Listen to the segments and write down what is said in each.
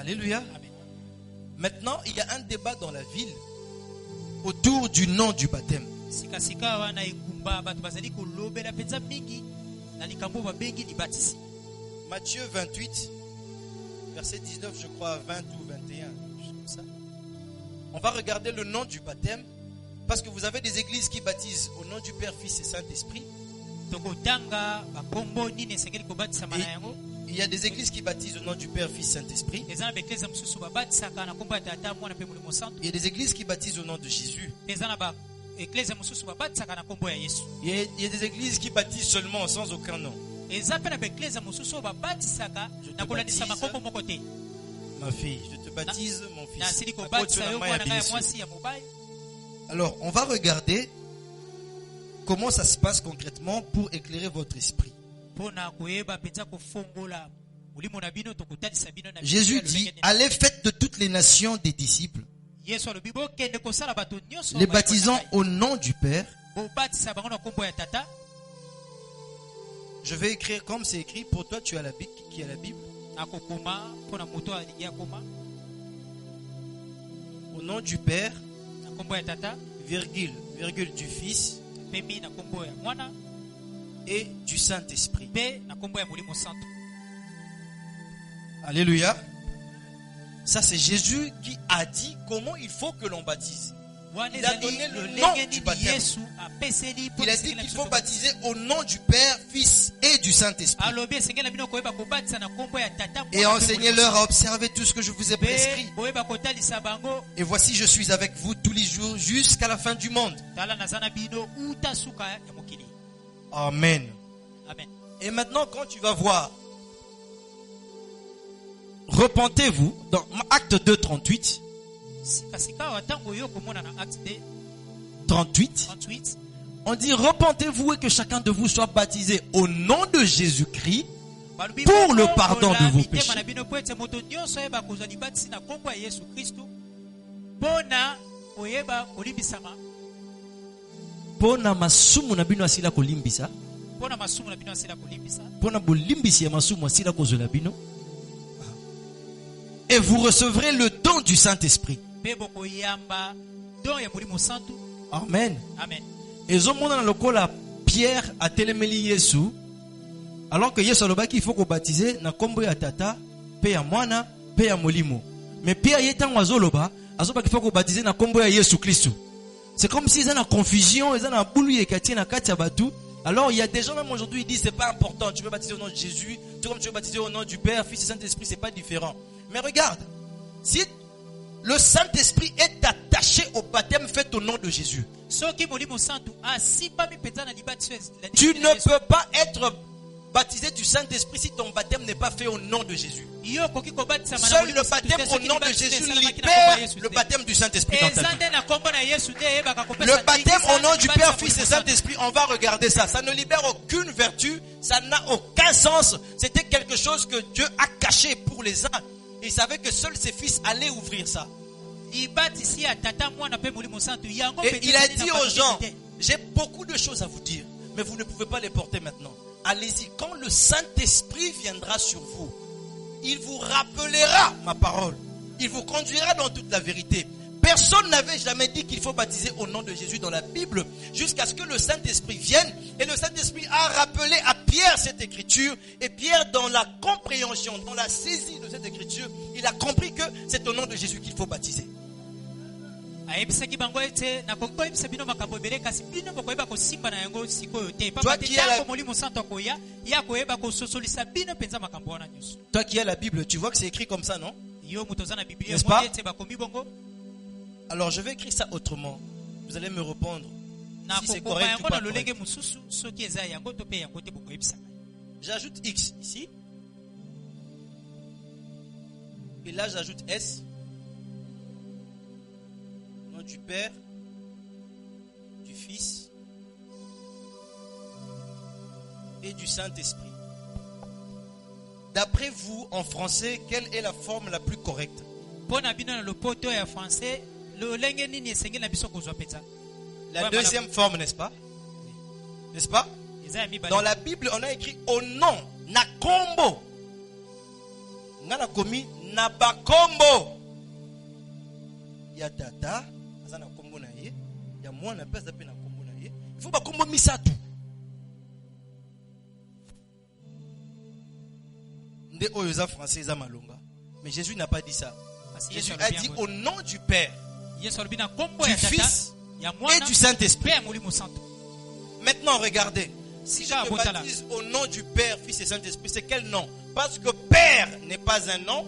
Alléluia. Amen. Maintenant, il y a un débat dans la ville autour du nom du baptême. Sika wana ekumba bato bazali kolobela penza mingi na likambo babengi libatisi. Matthieu 28, verset 19, je crois, 20 ou 21, quelque chose comme ça. On va regarder le nom du baptême, parce que vous avez des églises qui baptisent au nom du Père, Fils et Saint-Esprit. Tokotanga bakombo nini esengeli kobatisa mana yango. Il y a des églises qui baptisent au nom du Père, Fils et Saint-Esprit. Ezana bekleza mususu babatisaka na kombo ya tata mwana pe mulimo santo. Il y a des églises qui baptisent au nom de Jésus. Ezana ba ekleza mususu babatisaka na kombo ya Yesu. Il y a des églises qui baptisent seulement sans aucun nom. Eza pe na bekleza mususu babatisaka na kolandisa makombo moko te. Ma fille, je te baptise, mon Na fils. sili À cause de kobatisa la yo main mwana bien ya sûr. mwasi ya mobali. Alors, on va regarder comment ça se passe concrètement pour éclairer votre esprit. Pona koyeba penza kofongola mulimo na bino tokotalisa bino na Jésus dit, allez, faites de toutes les nations des disciples, Yesu alobi bokende kosala bato nyonso les baptisant au nom du Père. bobatisa bango na kombo ya tata. Je vais écrire comme c'est écrit. Pour toi, tu as la Bible, qui a la Bible. Akokoma pona moto alingi akoma Au nom du Père, na kombo ya tata virgule, virgule du Fils pemi na kombo ya mwana et du Saint-Esprit. pe na kombo ya mulimo santo. Alléluia. Ça, c'est Jésus qui a dit comment il faut que l'on baptise. Wana Il a ezali donné le lolenge nom du nini baptême. Yesu apeseli Il a dit qu'il faut baptiser au nom du Père, Fils et du Saint-Esprit. alobi esengeli na bino koyeba kobatisa na kombo ya tata Et mwana pe enseignez-leur mulimo à observer tout ce que je vous ai santo. prescrit. Pe boyeba kotalisa bango Et voici, je suis avec vous tous les jours jusqu'à la fin du monde. tala naza na bino uta suka ya mokili. Amen. Amen. Et maintenant, quand tu vas voir, repentez-vous, dans Acte 2, 38, Sikasika wa tango yo komona na Acte 2 38, 38 on dit repentez-vous et que chacun de vous soit baptisé au nom de Jésus-Christ balobi pour le bongo, pardon de kola vos mitema péchés. na bino po ete moto nyonso ayeba kozwa libatisi na kombo ya Yesu Kristu mpona koyeba kolimbisama Pona masumu na bino asila kolimbisa, mpona masumu na bino asila kolimbisa pona bolimbisi ya masumu asila kozola bino. Et vous recevrez le don du Saint-Esprit. mpe bokoyamba don ya molimo santu. Amen. Amen. ezomona na lokola Pierre atelemeli Yesu, alors que Yesu alobaki il faut ko baptiser na kombo ya tata pe ya mwana pe ya molimo. Mais Pierre yetango azoloba azobaki il faut ko baptiser na kombo ya Yesu Kristo. C'est comme si ils ont une confusion, ils ont un boulot et kati na kati ya batu. Alors il y a des gens même aujourd'hui ils disent c'est pas important, tu peux baptiser au nom de Jésus, tout comme tu veux baptiser au nom du Père, Fils et Saint-Esprit, c'est pas différent. Mais regarde, si le Saint-Esprit est attaché au baptême fait au nom de Jésus, soki molimo santu asimbami mpenza na libatisi tu ne peux pas être baptisé du Saint-Esprit si ton baptême n'est pas fait au nom de Jésus. yo okoki kobatisama na Seul molimo le santu baptême te au soki nom de libatisi Jésus esalamaki na kombo ya libère Yesu le te. baptême du Saint-Esprit dans ta eza vie. nde na kombo na Yesu te eyebaka kopesa Le baptême ndingisa au nom na du libatisi Père, ya Fils et molimo santu. Saint-Esprit, on va regarder ça. Ça ne libère aucune vertu, ça n'a aucun sens. C'était quelque chose que Dieu a caché pour les uns. Il savait que seuls ses fils allaient ouvrir ça. libatisi ya tata mwana pe molimo santu yango Et mpenza il a ezali na dit aux bakitisi gens, te. j'ai beaucoup de choses à vous dire, mais vous ne pouvez pas les porter maintenant. Allez-y, quand le Saint-Esprit viendra sur vous, il vous rappellera ma parole. Il vous conduira dans toute la vérité. Personne n'avait jamais dit qu'il faut baptiser au nom de Jésus dans la Bible jusqu'à ce que le Saint-Esprit vienne. Et le Saint-Esprit a rappelé à Pierre cette écriture. Et Pierre, dans la compréhension, dans la saisie de cette écriture, il a compris que c'est au nom de Jésus qu'il faut baptiser. ayebisaki bango ete nakoki koyebisa bino makambo ebele kasi bino bokoyeba kosimba na yango sikoyo te Toi pamba te qui as la- ntango molimo santo akoya ye akoyeba kososolisa bino mpenza makambo wana nyonso. Toi qui as la Bible, tu vois que c'est écrit comme ça, non? Yo moto oza na biblia N'est-ce pas? omoni ete bakomi bongo Alors je vais écrire ça autrement. Vous allez me répondre si c'est nakokoma correct ou yango pas na lolenge correct. mosusu soki eza yango to mpe yango te bokoyebisaka. J'ajoute X ici. Et là j'ajoute S. Au nom du Père, du Fils et du Saint-Esprit. D'après vous, en français, quelle est la forme la plus correcte? mpo na bino na lopoto ya français lolenge nini esengeli na biso kozwa mpenza La Ouais, deuxième forme, n'est-ce pas? N'est-ce pas? eza ya mibale. Dans la Bible, on a écrit au nom, Nakombo. ngana komi na bakombo ya tata aza na kombo na ye ya mwana pe aza pe na kombo na ye. Il faut bakombo misato. Nde oyo za français za malonga. Mais Jésus n'a pas dit ça. Jésus a dit au nom du Père, du Fils et du Saint-Esprit. Maintenant, regardez. Si je me baptise au nom du Père, Fils et Saint-Esprit, c'est quel nom? Parce que Père n'est pas un nom.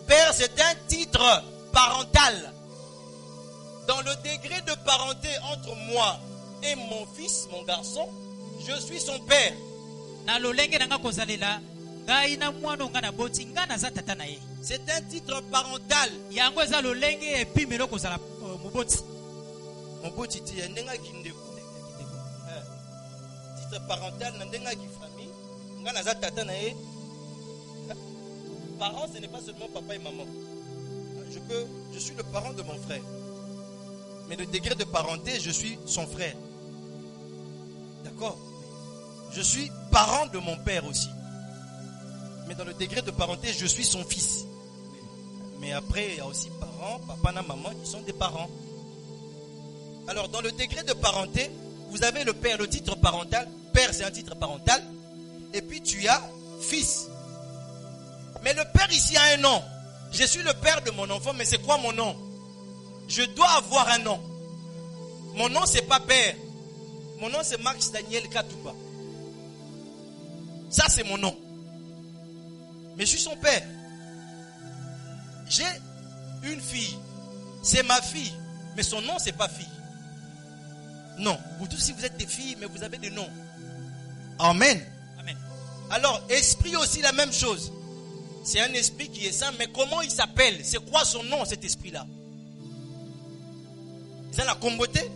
Père, c'est un titre parental. Dans le degré de parenté entre moi et mon fils, mon garçon, je suis son père. C'est un titre parental. Titre parental, famille. Parent, ce n'est pas seulement papa et maman. Je suis le parent de mon frère. Mais le degré de parenté, je suis son frère. D'accord? Je suis parent de mon père aussi. Mais dans le degré de parenté, je suis son fils. Mais après, il y a aussi parents, papa et maman qui sont des parents. Alors, dans le degré de parenté, vous avez le père, le titre parental. Père, c'est un titre parental. Et puis, tu as fils. Mais le père ici a un nom. Je suis le père de mon enfant, mais c'est quoi mon nom? Je dois avoir un nom. Mon nom, c'est pas père. Mon nom, c'est Max Daniel Katouba. Ça, c'est mon nom. Mais je suis son père. J'ai une fille. C'est ma fille. Mais son nom, c'est pas fille. Non. Vous tous, si vous êtes des filles, mais vous avez des noms. Amen. Amen. Alors, esprit aussi la même chose. C'est un esprit qui est saint, mais comment il s'appelle? C'est quoi son nom, cet esprit-là? C'est la comboté.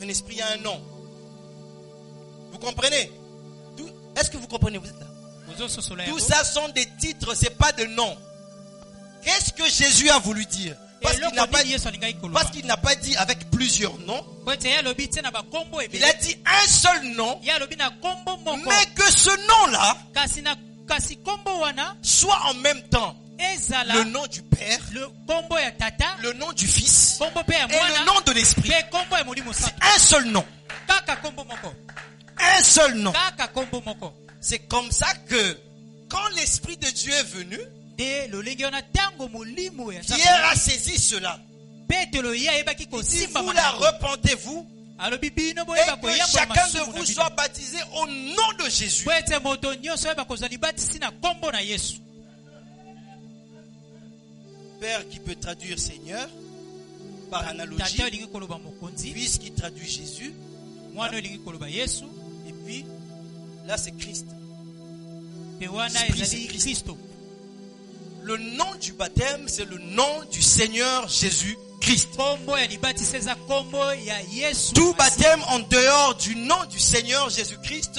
Un esprit a un nom. Vous comprenez? Est-ce que vous comprenez? Vous êtes là? Tout ça sont des titres, c'est pas de noms. Qu'est-ce que Jésus a voulu dire? Parce qu'il n'a pas dit avec plusieurs noms. Il a dit un seul nom. Mais que ce nom-là soit en même temps le nom du Père, le nom du Fils et le nom de l'Esprit. C'est un seul nom. Un seul nom. C'est comme ça que quand l'Esprit de Dieu est venu, Pierre a saisi cela. Il dit, vous la repentez-vous et que chacun de vous soit baptisé au nom de Jésus. Père qui peut traduire Seigneur par analogie, Fils qui traduit Jésus, et puis là c'est Christ. C'est Christ. Le nom du baptême, c'est le nom du Seigneur Jésus-Christ. Tout baptême en dehors du nom du Seigneur Jésus-Christ,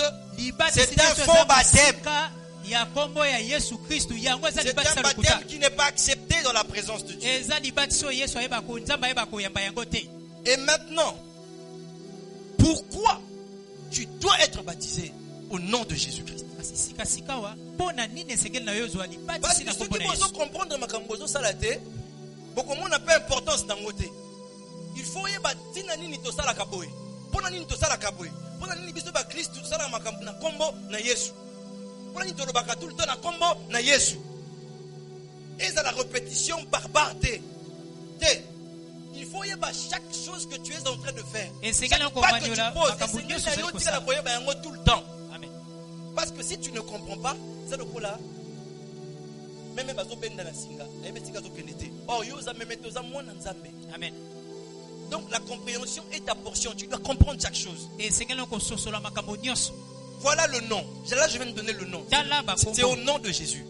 c'est un faux baptême. C'est un baptême qui n'est pas accepté dans la présence de Dieu. Et maintenant, pourquoi tu dois être baptisé au nom de Jésus-Christ? Parce que ceux qui vont comprendre ma cambozo salate, beaucoup de monde n'a pas importance dans le côté. Il faut y baptiser nani to sala kaboy. Pour nani to sala kaboy. Pour nani biso ba Christ to sala makambo na kombo na Yesu. Pour nani to lo baka tout le temps na kombo na Yesu. Et c'est la répétition barbare il faut y avoir chaque chose que tu es en train de faire. Chaque pas que tu poses, et tout le temps. Parce que si tu ne comprends pas, c'est le coup là. Même Amen. Donc la compréhension est ta portion. Tu dois comprendre chaque chose. Voilà le nom. Là, je viens de donner le nom. C'est au nom de Jésus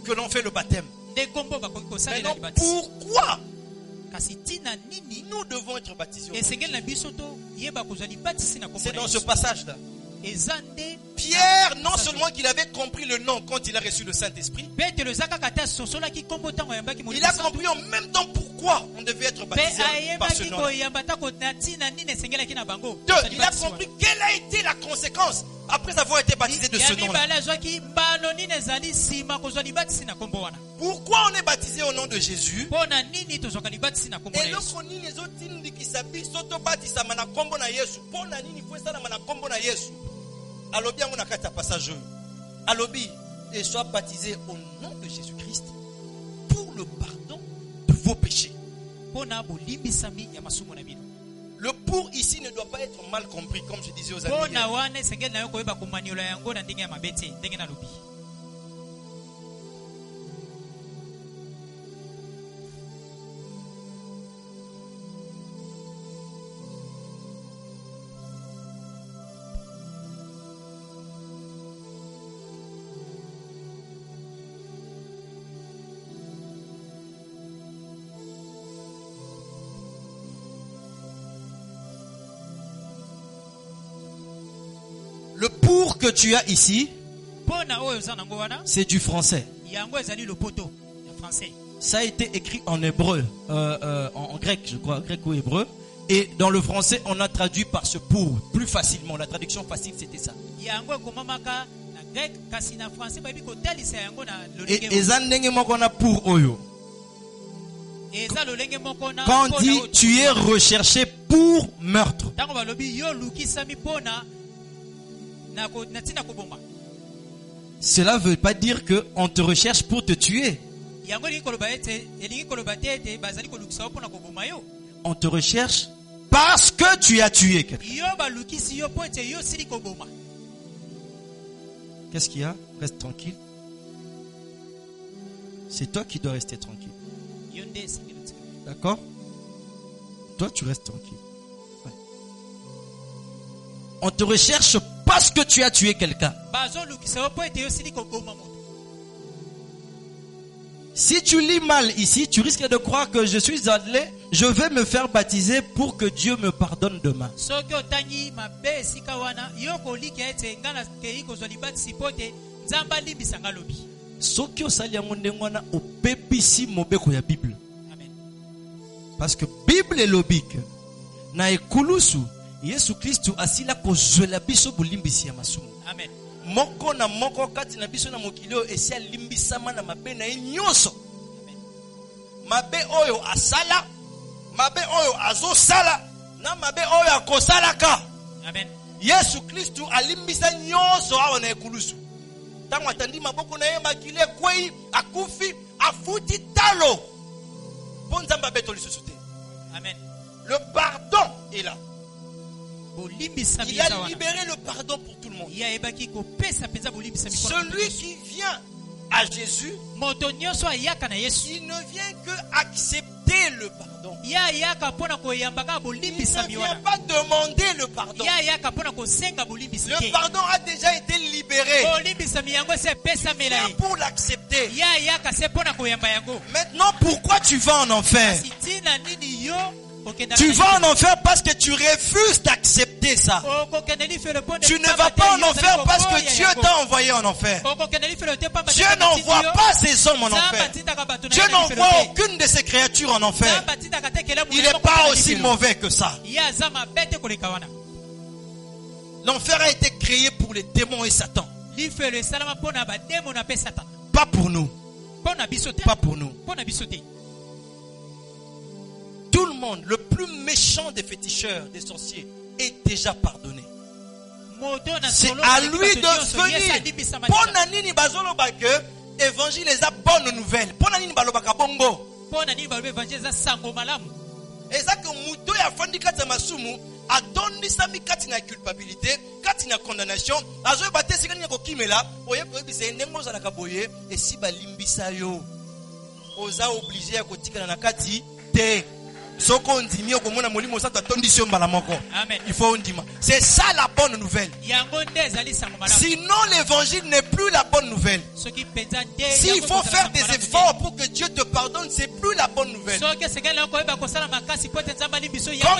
que l'on fait le baptême. Maintenant, pourquoi nous devons être baptisés? C'est dans ce passage-là. Pierre, non seulement qu'il avait compris le nom quand il a reçu le Saint-Esprit, il a compris en même temps pourquoi on devait être baptisé par ce nom. Deux, il a compris quelle a été la conséquence après avoir été baptisé de ce nom-là. Pourquoi on est baptisé au nom de Jésus? Alobi, et sois baptisé au nom de Jésus-Christ pour le pardon de vos péchés. Le pour ici ne doit pas être mal compris, comme je disais aux amis. Le pour que tu as ici, c'est du français. Ça a été écrit en hébreu, en grec, je crois, grec ou hébreu. Et dans le français, on a traduit par ce pour, plus facilement. La traduction facile, c'était ça. Et qu'on a pour oyo. Quand on dit tu es recherché pour meurtre, cela ne veut pas dire qu'on te recherche pour te tuer. On te recherche parce que tu as tué quelqu'un. Qu'est-ce qu'il y a? Reste tranquille. C'est toi qui dois rester tranquille. D'accord? Toi, tu restes tranquille. Ouais. On te recherche parce que tu as tué quelqu'un. Si tu lis mal ici, tu risques de croire que je suis allé, je vais me faire baptiser pour que Dieu me pardonne demain. Parce que Bible est logique. Na ekulusu Yesu Kristu asila kozwela biso bolimbisi ya masumu. Amen. Moko na moko kati na biso na mokilio esi alimbisama na mabe na nyonso. Amen. Mabe oyo asala, mabe oyo azosala, na mabe oyo akosalaka. Amen. Yesu Kristu alimbisa nyonso awa na ekulusu. Tango atandi maboko na ye makile kwei akufi afuti talo. Ponzamba beto lisusu te. Amen. Le pardon est là. Il a libéré le pardon pour tout le monde. Celui qui vient à Jésus, il ne vient que accepter le pardon. Il ne vient pas demander le pardon. Le pardon a déjà été libéré. Il vient pour l'accepter. Maintenant, pourquoi tu vas en enfer? Tu vas en enfer parce que tu refuses d'accepter ça. Tu ne vas pas en enfer parce que Dieu t'a envoyé en enfer. Dieu n'envoie pas ces hommes en enfer. Dieu n'envoie aucune de ces créatures en enfer. Il n'est pas aussi mauvais que ça. L'enfer a été créé pour les démons et Satan. Pas pour nous. Pas pour nous. Tout le monde, le plus méchant des féticheurs, des sorciers, est déjà pardonné. C'est à lui de venir. Ponanini bazolo bake, évangile est la bonne nouvelle. Ponanini balobaka bongo. Et ça que muto ya fandi kati masumu atondi sami kati na culpabilité, kati na condamnation. Azo bate sikani ko kimela, oye ko bise ndengo za kaboye et si balimbisa yo. Oza obligé ya kotikana na kati te. Il faut dire. C'est ça la bonne nouvelle. Sinon l'évangile n'est plus la bonne nouvelle. S'il faut faire des efforts pour que Dieu te pardonne, c'est plus la bonne nouvelle. Comme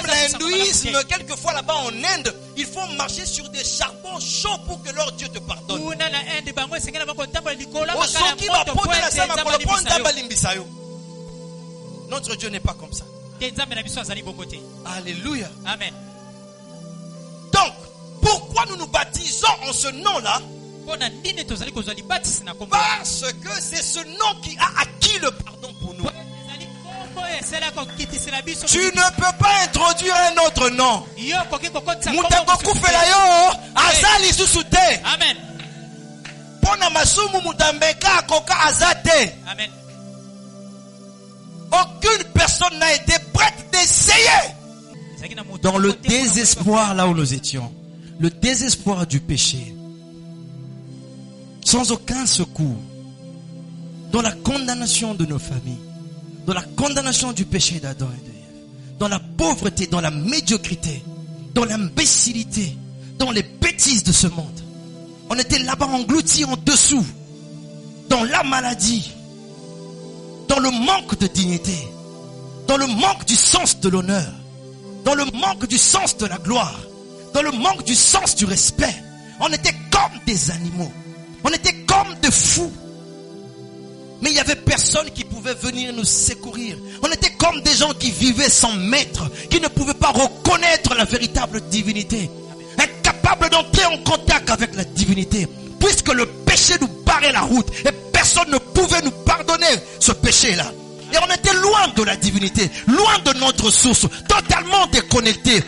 l'hindouisme, quelquefois là-bas en Inde, il faut marcher sur des charbons chauds pour que leur Dieu te pardonne. Notre Dieu n'est pas comme ça. Alléluia. Amen. Donc, pourquoi nous nous baptisons en ce nom-là? mpona nini tozali kozwa libatisi na kombo wana? Parce que c'est ce nom qui a acquis le pardon pour nous. ezali kombo esalaka kokitisela biso. Tu ne peux pas introduire un autre nom. yo okoki kokotisa Moto kombo mosusu akokufela te. yo aza lisusu te. Amen. Pona masumu moto ambeka akoka aza te. Amen. Aucune personne n'a été prête d'essayer. Ezalaki na moto Dans le moko te mpona désespoir là où nous étions, le désespoir du péché, sans aucun secours, dans la condamnation de nos familles, dans la condamnation du péché d'Adam et de Ève, dans la pauvreté, dans la médiocrité, dans l'imbécilité, dans les bêtises de ce monde. On était là-bas engloutis en dessous, dans la maladie, dans le manque de dignité, dans le manque du sens de l'honneur, dans le manque du sens de la gloire, dans le manque du sens du respect. On était comme des animaux. On était comme des fous. Mais il n'y avait personne qui pouvait venir nous secourir. On était comme des gens qui vivaient sans maître, qui ne pouvaient pas reconnaître la véritable divinité, incapables d'entrer en contact avec la divinité, puisque le péché nous barrait la route et personne ne pouvait nous pardonner ce péché-là. Et on était loin de la divinité, loin de notre source, totalement déconnectés,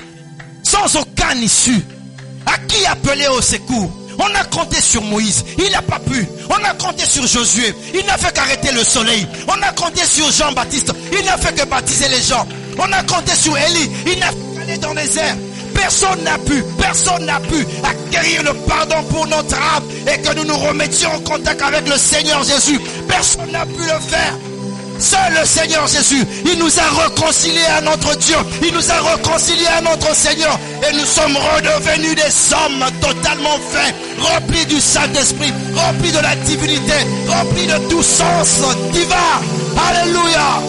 sans aucun issue. À qui appeler au secours? On a compté sur Moïse, il n'a pas pu. On a compté sur Josué, il n'a fait qu'arrêter le soleil. On a compté sur Jean-Baptiste, il n'a fait que baptiser les gens. On a compté sur Élie, il n'a fait qu'aller dans les airs. Personne n'a pu acquérir le pardon pour notre âme et que nous nous remettions en contact avec le Seigneur Jésus. Personne n'a pu le faire. Seul le Seigneur Jésus, il nous a réconciliés à notre Dieu, il nous a réconciliés à notre Seigneur et nous sommes redevenus des hommes totalement faits, remplis du Saint-Esprit, remplis de la divinité, remplis de tout sens divin. Alléluia.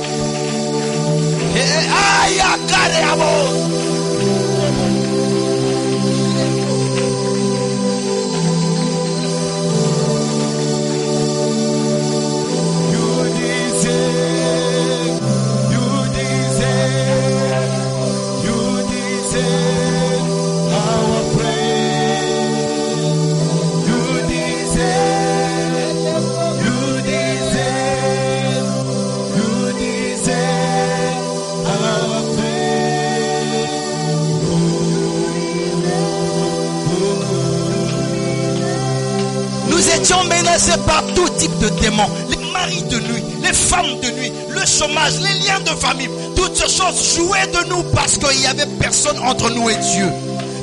Menacés par tout type de démons, les maris de nuit, les femmes de nuit, le chômage, les liens de famille, toutes ces choses jouaient de nous parce qu'il n'y avait personne entre nous et Dieu.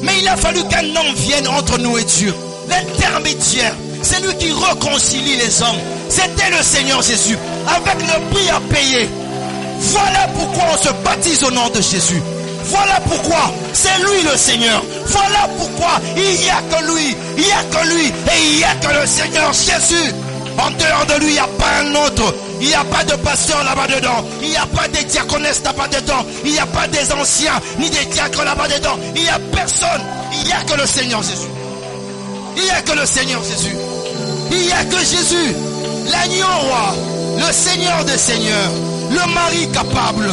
Mais il a fallu qu'un homme vienne entre nous et Dieu. L'intermédiaire, c'est lui qui réconcilie les hommes. C'était le Seigneur Jésus, avec le prix à payer. Voilà pourquoi on se baptise au nom de Jésus. Voilà pourquoi c'est lui le Seigneur. Voilà pourquoi il n'y a que lui. Il n'y a que lui et il n'y a que le Seigneur Jésus. En dehors de lui, il n'y a pas un autre. Il n'y a pas de pasteur là-bas dedans. Il n'y a pas des diaconesses là-bas dedans. Il n'y a pas des anciens ni des diacres là-bas dedans. Il n'y a personne. Il n'y a que le Seigneur Jésus. Il n'y a que le Seigneur Jésus. Il n'y a que Jésus, l'agneau roi, le Seigneur des seigneurs, le mari capable.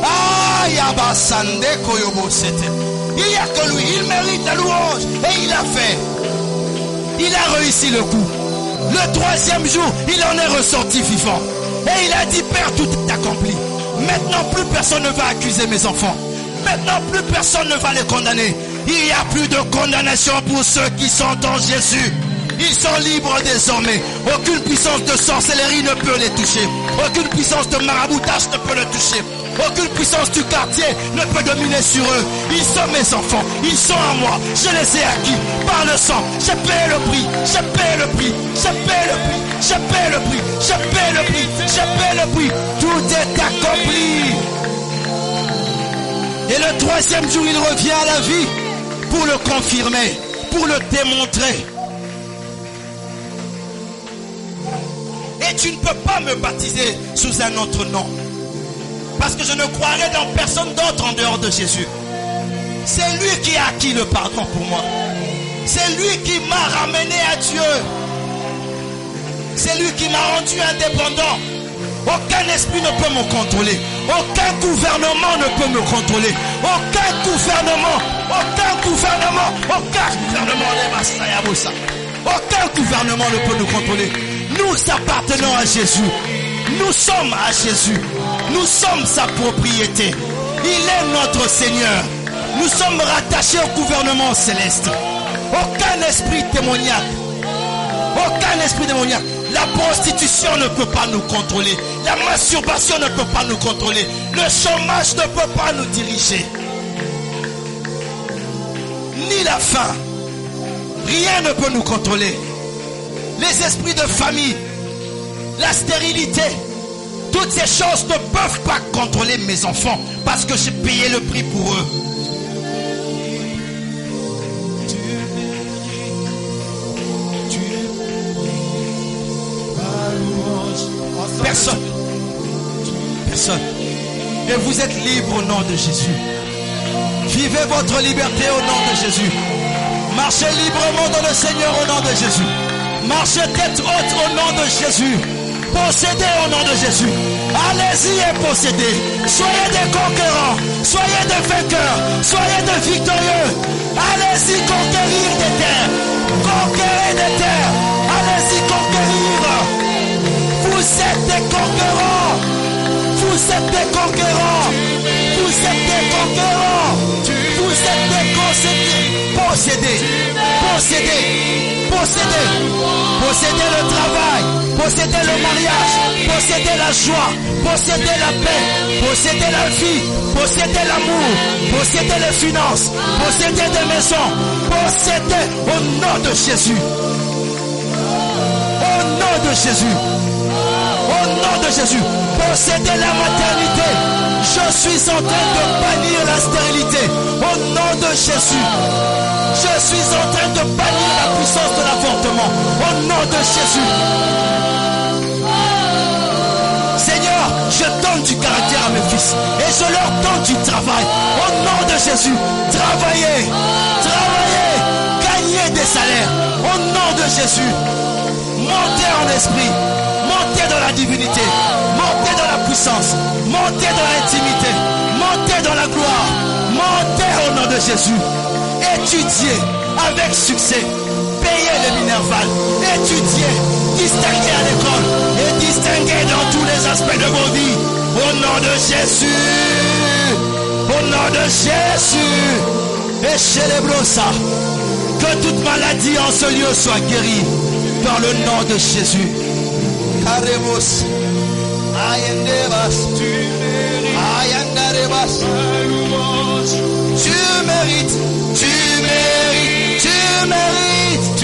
Ah, Yabasande Koyobo c'était. Il n'y a que lui, il mérite la louange. Et il a fait. Il a réussi le coup. Le troisième jour, il en est ressorti vivant. Et il a dit, Père, tout est accompli. Maintenant, plus personne ne va accuser mes enfants. Maintenant, plus personne ne va les condamner. Il n'y a plus de condamnation pour ceux qui sont en Jésus. Ils sont libres désormais. Aucune puissance de sorcellerie ne peut les toucher. Aucune puissance de maraboutage ne peut les toucher. Aucune puissance du quartier ne peut dominer sur eux. Ils sont mes enfants. Ils sont à moi. Je les ai acquis par le sang. J'ai payé le prix. J'ai payé le prix. J'ai payé le prix. J'ai payé le prix. J'ai payé le prix. J'ai payé le prix. Tout est accompli. Et le troisième jour, il revient à la vie pour le confirmer, pour le démontrer. Et tu ne peux pas me baptiser sous un autre nom. Parce que je ne croirai dans personne d'autre en dehors de Jésus. C'est lui qui a acquis le pardon pour moi. C'est lui qui m'a ramené à Dieu. C'est lui qui m'a rendu indépendant. Aucun esprit ne peut me contrôler. Aucun gouvernement ne peut me contrôler. Aucun gouvernement ne peut nous contrôler. Nous appartenons à Jésus. Nous sommes à Jésus. Nous sommes sa propriété. Il est notre Seigneur. Nous sommes rattachés au gouvernement céleste. Aucun esprit démoniaque. La prostitution ne peut pas nous contrôler. La masturbation ne peut pas nous contrôler. Le chômage ne peut pas nous diriger. Ni la faim. Rien ne peut nous contrôler. Les esprits de famille, la stérilité, toutes ces choses ne peuvent pas contrôler mes enfants parce que j'ai payé le prix pour eux. Personne. Et vous êtes libre au nom de Jésus. Vivez votre liberté au nom de Jésus. Marchez librement dans le Seigneur au nom de Jésus. Marchez tête haute au nom de Jésus. Possédez au nom de Jésus. Allez-y et possédez. Soyez des conquérants. Soyez des vainqueurs. Soyez des victorieux. Allez-y conquérir des terres. Conquérez des terres. Allez-y conquérir. Vous êtes des conquérants. Vous êtes des conquérants. Vous êtes des conquérants. Vous êtes des possédés. Possédez le travail. Possédez le mariage. Possédez la joie. Possédez la paix. Possédez la vie. Possédez l'amour. Possédez les finances. Possédez des maisons. Possédez au nom de Jésus. Au nom de Jésus. Au nom de Jésus, possédez la maternité. Je suis en train de bannir la stérilité. Au nom de Jésus. Je suis en train de bannir la puissance de l'avortement. Au nom de Jésus. Seigneur, je donne du caractère à mes fils. Et je leur donne du travail. Au nom de Jésus. Travaillez. Gagnez des salaires. Au nom de Jésus. Montez en esprit. Montez dans la divinité, montez dans la puissance, montez dans l'intimité, montez dans la gloire, montez au nom de Jésus. Étudiez avec succès, payez le minerval, étudiez, distinguez à l'école et distinguez dans tous les aspects de vos vies. Au nom de Jésus, au nom de Jésus, et célèbre ça, que toute maladie en ce lieu soit guérie dans le nom de Jésus. Aremos, Ayendevas, Ayandarebas. Tu mérites, tu mérites, tu mérites,